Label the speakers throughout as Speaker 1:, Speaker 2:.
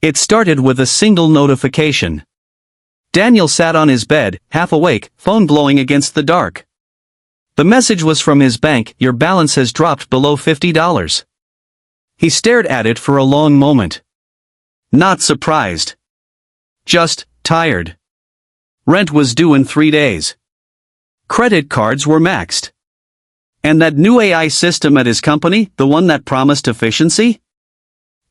Speaker 1: It started with a single notification. Daniel sat on his bed, half awake, phone glowing against the dark. The message was from his bank: "Your balance has dropped below $50. He stared at it for a long moment. Not surprised. Just tired. Rent was due in 3 days. Credit cards were maxed. And that new AI system at his company, the one that promised efficiency?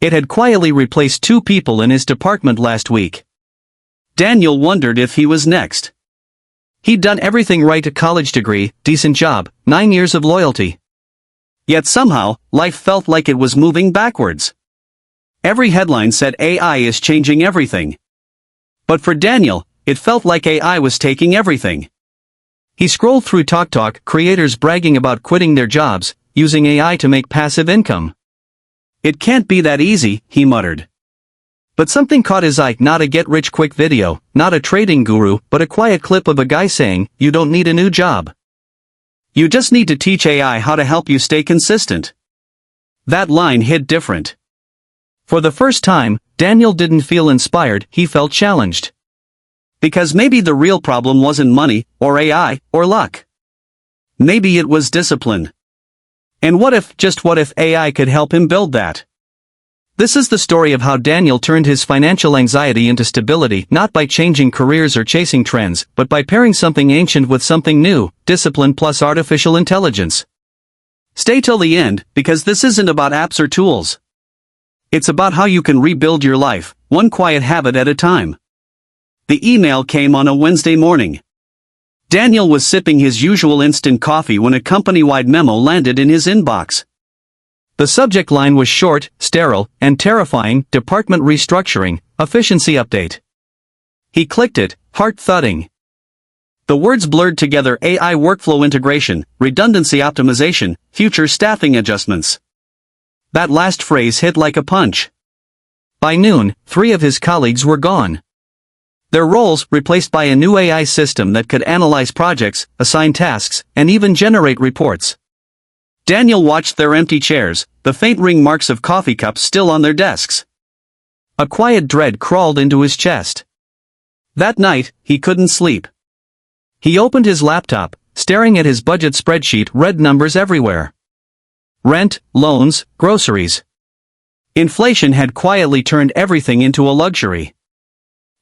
Speaker 1: It had quietly replaced 2 people in his department last week. Daniel wondered if he was next. He'd done everything right: a college degree, decent job, 9 years of loyalty. Yet somehow, life felt like it was moving backwards. Every headline said AI is changing everything. But for Daniel, it felt like AI was taking everything. He scrolled through TalkTalk, creators bragging about quitting their jobs, using AI to make passive income. It can't be that easy, he muttered. But something caught his eye: not a get-rich-quick video, not a trading guru, but a quiet clip of a guy saying, "You don't need a new job. You just need to teach AI how to help you stay consistent." That line hit different. For the first time, Daniel didn't feel inspired, he felt challenged. Because maybe the real problem wasn't money, or AI, or luck. Maybe it was discipline. And what if, just what if, AI could help him build that? This is the story of how Daniel turned his financial anxiety into stability, not by changing careers or chasing trends, but by pairing something ancient with something new: discipline plus artificial intelligence. Stay till the end, because this isn't about apps or tools. It's about how you can rebuild your life, one quiet habit at a time. The email came on a Wednesday morning. Daniel was sipping his usual instant coffee when a company-wide memo landed in his inbox. The subject line was short, sterile, and terrifying: "Department restructuring, efficiency update." He clicked it, heart thudding. The words blurred together: AI workflow integration, redundancy optimization, future staffing adjustments. That last phrase hit like a punch. By noon, 3 of his colleagues were gone. Their roles replaced by a new AI system that could analyze projects, assign tasks, and even generate reports. Daniel watched their empty chairs, the faint ring marks of coffee cups still on their desks. A quiet dread crawled into his chest. That night, he couldn't sleep. He opened his laptop, staring at his budget spreadsheet, red numbers everywhere. Rent, loans, groceries. Inflation had quietly turned everything into a luxury.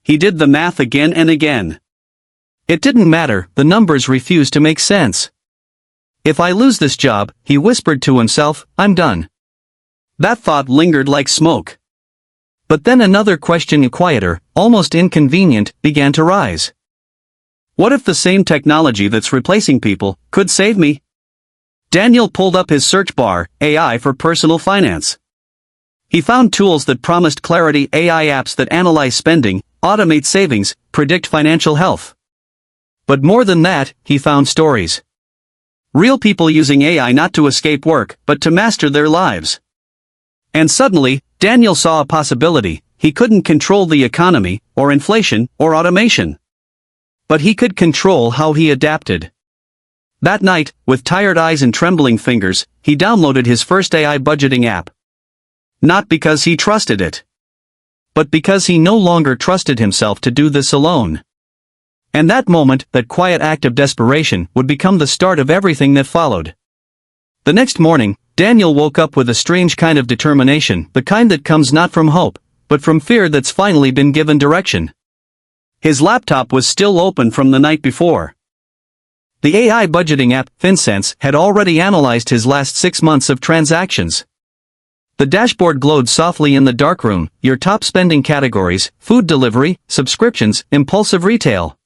Speaker 1: He did the math again and again. It didn't matter, the numbers refused to make sense. "If I lose this job," he whispered to himself, "I'm done." That thought lingered like smoke. But then another question, quieter, almost inconvenient, began to rise. What if the same technology that's replacing people could save me? Daniel pulled up his search bar: AI for personal finance. He found tools that promised clarity: AI apps that analyze spending, automate savings, predict financial health. But more than that, he found stories. Real people using AI not to escape work, but to master their lives. And suddenly, Daniel saw a possibility. He couldn't control the economy, or inflation, or automation. But he could control how he adapted. That night, with tired eyes and trembling fingers, he downloaded his first AI budgeting app. Not because he trusted it, but because he no longer trusted himself to do this alone. And that moment, that quiet act of desperation, would become the start of everything that followed. The next morning, Daniel woke up with a strange kind of determination, the kind that comes not from hope, but from fear that's finally been given direction. His laptop was still open from the night before. The AI budgeting app, FinanceFuel, had already analyzed his last 6 months of transactions. The dashboard glowed softly in the darkroom: your top spending categories, food delivery, subscriptions, impulsive retail.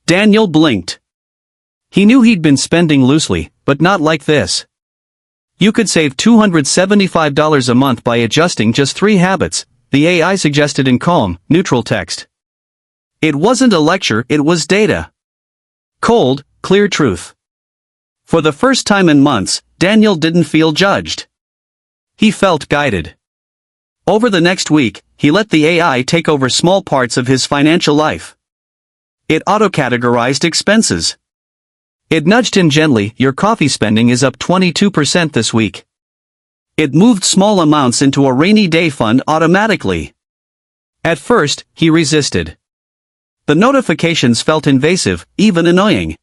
Speaker 1: Daniel blinked. He knew he'd been spending loosely, but not like this. You could save $275 a month by adjusting just 3 habits, the AI suggested in calm, neutral text. It wasn't a lecture, it was data. Cold, clear truth. For the first time in months, Daniel didn't feel judged. He felt guided. Over the next week, he let the AI take over small parts of his financial life. It auto-categorized expenses. It nudged him gently: your coffee spending is up 22% this week. It moved small amounts into a rainy day fund automatically. At first, he resisted. The notifications felt invasive, even annoying.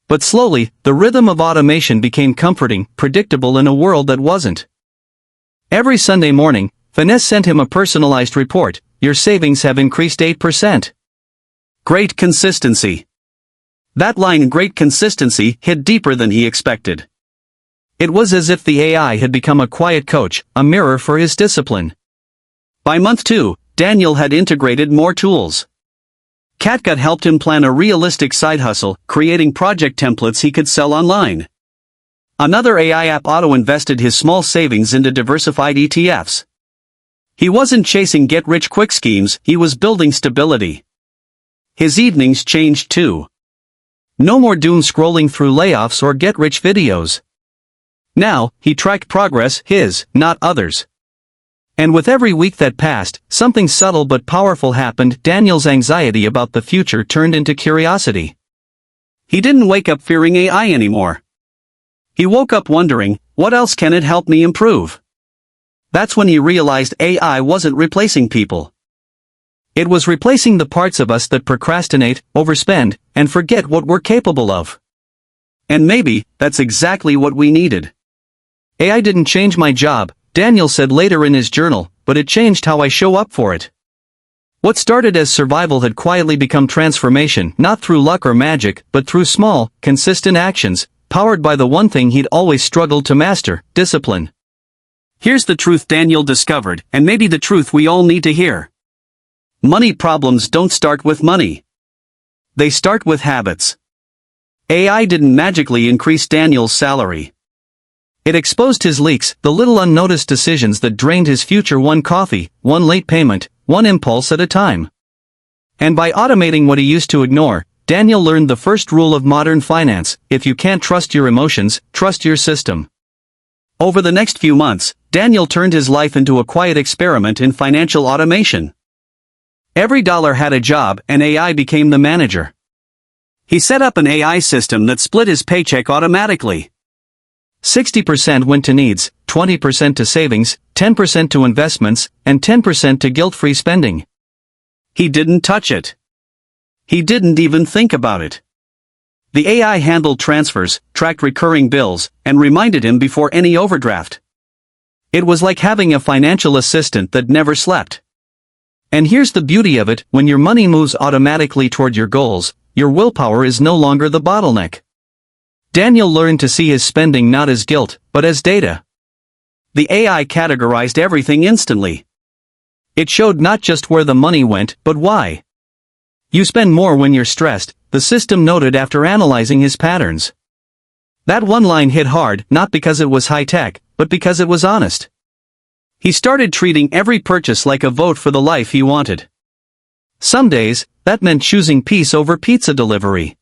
Speaker 1: But slowly, the rhythm of automation became comforting, predictable in a world that wasn't. Every Sunday morning, Finesse sent him a personalized report: your savings have increased 8%. Great consistency. That line, great consistency, hit deeper than he expected. It was as if the AI had become a quiet coach, a mirror for his discipline. By month 2, Daniel had integrated more tools. CatGut helped him plan a realistic side hustle, creating project templates he could sell online. Another AI app auto-invested his small savings into diversified ETFs. He wasn't chasing get-rich-quick schemes, he was building stability. His evenings changed too. No more doom scrolling through layoffs or get-rich videos. Now, he tracked progress, his, not others. And with every week that passed, something subtle but powerful happened. Daniel's anxiety about the future turned into curiosity. He didn't wake up fearing AI anymore. He woke up wondering, what else can it help me improve? That's when he realized AI wasn't replacing people. It was replacing the parts of us that procrastinate, overspend, and forget what we're capable of. And maybe, that's exactly what we needed. AI didn't change my job, Daniel said later in his journal, but it changed how I show up for it. What started as survival had quietly become transformation, not through luck or magic, but through small, consistent actions, powered by the one thing he'd always struggled to master: discipline. Here's the truth Daniel discovered, and maybe the truth we all need to hear. Money problems don't start with money. They start with habits. AI didn't magically increase Daniel's salary. It exposed his leaks, the little unnoticed decisions that drained his future: one coffee, one late payment, one impulse at a time. And by automating what he used to ignore, Daniel learned the first rule of modern finance: if you can't trust your emotions, trust your system. Over the next few months, Daniel turned his life into a quiet experiment in financial automation. Every dollar had a job, and AI became the manager. He set up an AI system that split his paycheck automatically. 60% went to needs, 20% to savings, 10% to investments, and 10% to guilt-free spending. He didn't touch it. He didn't even think about it. The AI handled transfers, tracked recurring bills, and reminded him before any overdraft. It was like having a financial assistant that never slept. And here's the beauty of it: when your money moves automatically toward your goals, your willpower is no longer the bottleneck. Daniel learned to see his spending not as guilt, but as data. The AI categorized everything instantly. It showed not just where the money went, but why. You spend more when you're stressed, the system noted after analyzing his patterns. That one line hit hard, not because it was high-tech, but because it was honest. He started treating every purchase like a vote for the life he wanted. Some days, that meant choosing peace over pizza delivery.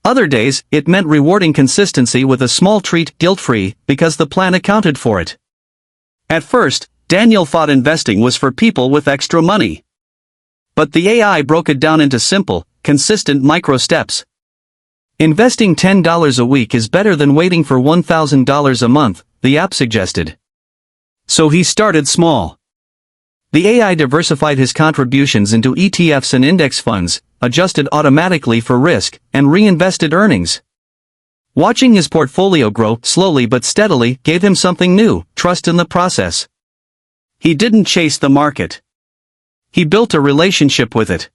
Speaker 1: Other days, it meant rewarding consistency with a small treat, guilt-free, because the plan accounted for it. At first, Daniel thought investing was for people with extra money. But the AI broke it down into simple, consistent micro steps. Investing $10 a week is better than waiting for $1,000 a month, the app suggested. So he started small. The AI diversified his contributions into ETFs and index funds, adjusted automatically for risk, and reinvested earnings. Watching his portfolio grow, slowly but steadily, gave him something new: trust in the process. He didn't chase the market. He built a relationship with it.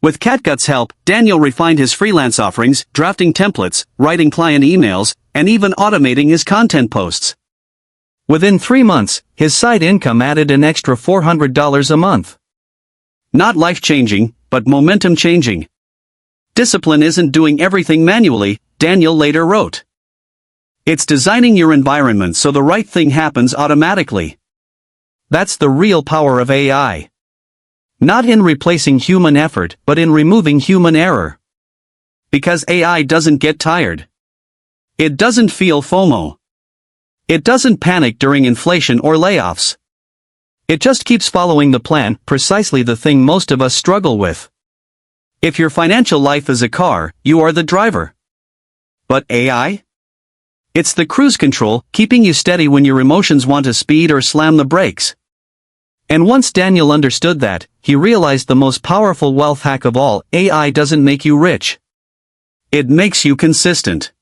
Speaker 1: With CatGut's help, Daniel refined his freelance offerings, drafting templates, writing client emails, and even automating his content posts. Within 3 months, his side income added an extra $400 a month. Not life-changing, but momentum-changing. Discipline isn't doing everything manually, Daniel later wrote. It's designing your environment so the right thing happens automatically. That's the real power of AI. Not in replacing human effort, but in removing human error. Because AI doesn't get tired. It doesn't feel FOMO. It doesn't panic during inflation or layoffs. It just keeps following the plan, precisely the thing most of us struggle with. If your financial life is a car, you are the driver. But AI? It's the cruise control, keeping you steady when your emotions want to speed or slam the brakes. And once Daniel understood that, he realized the most powerful wealth hack of all: AI doesn't make you rich. It makes you consistent.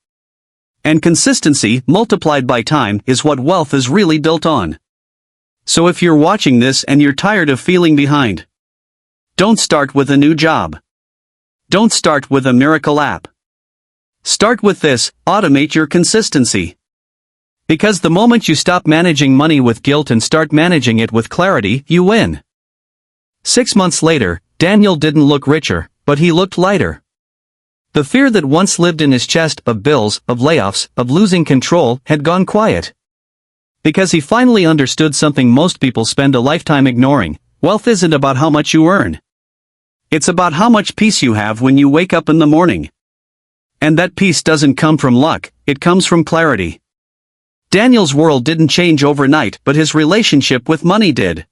Speaker 1: And consistency, multiplied by time, is what wealth is really built on. So if you're watching this and you're tired of feeling behind, don't start with a new job. Don't start with a miracle app. Start with this: automate your consistency. Because the moment you stop managing money with guilt and start managing it with clarity, you win. 6 months later, Daniel didn't look richer, but he looked lighter. The fear that once lived in his chest, of bills, of layoffs, of losing control, had gone quiet. Because he finally understood something most people spend a lifetime ignoring: wealth isn't about how much you earn. It's about how much peace you have when you wake up in the morning. And that peace doesn't come from luck, it comes from clarity. Daniel's world didn't change overnight, but his relationship with money did.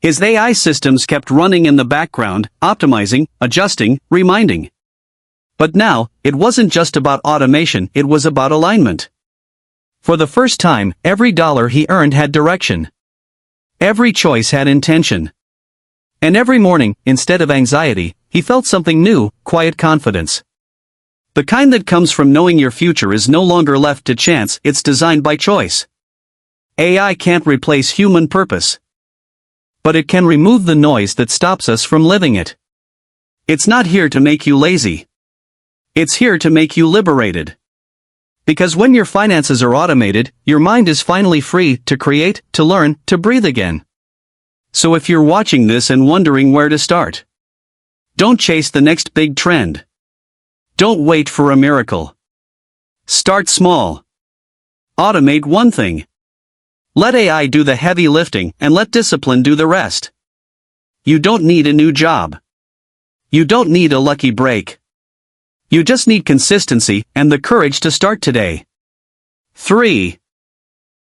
Speaker 1: His AI systems kept running in the background, optimizing, adjusting, reminding. But now, it wasn't just about automation, it was about alignment. For the first time, every dollar he earned had direction. Every choice had intention. And every morning, instead of anxiety, he felt something new: quiet confidence. The kind that comes from knowing your future is no longer left to chance, it's designed by choice. AI can't replace human purpose. But it can remove the noise that stops us from living it. It's not here to make you lazy. It's here to make you liberated. Because when your finances are automated, your mind is finally free to create, to learn, to breathe again. So if you're watching this and wondering where to start, don't chase the next big trend. Don't wait for a miracle. Start small. Automate one thing. Let AI do the heavy lifting, and let discipline do the rest. You don't need a new job. You don't need a lucky break. You just need consistency and the courage to start today. 3.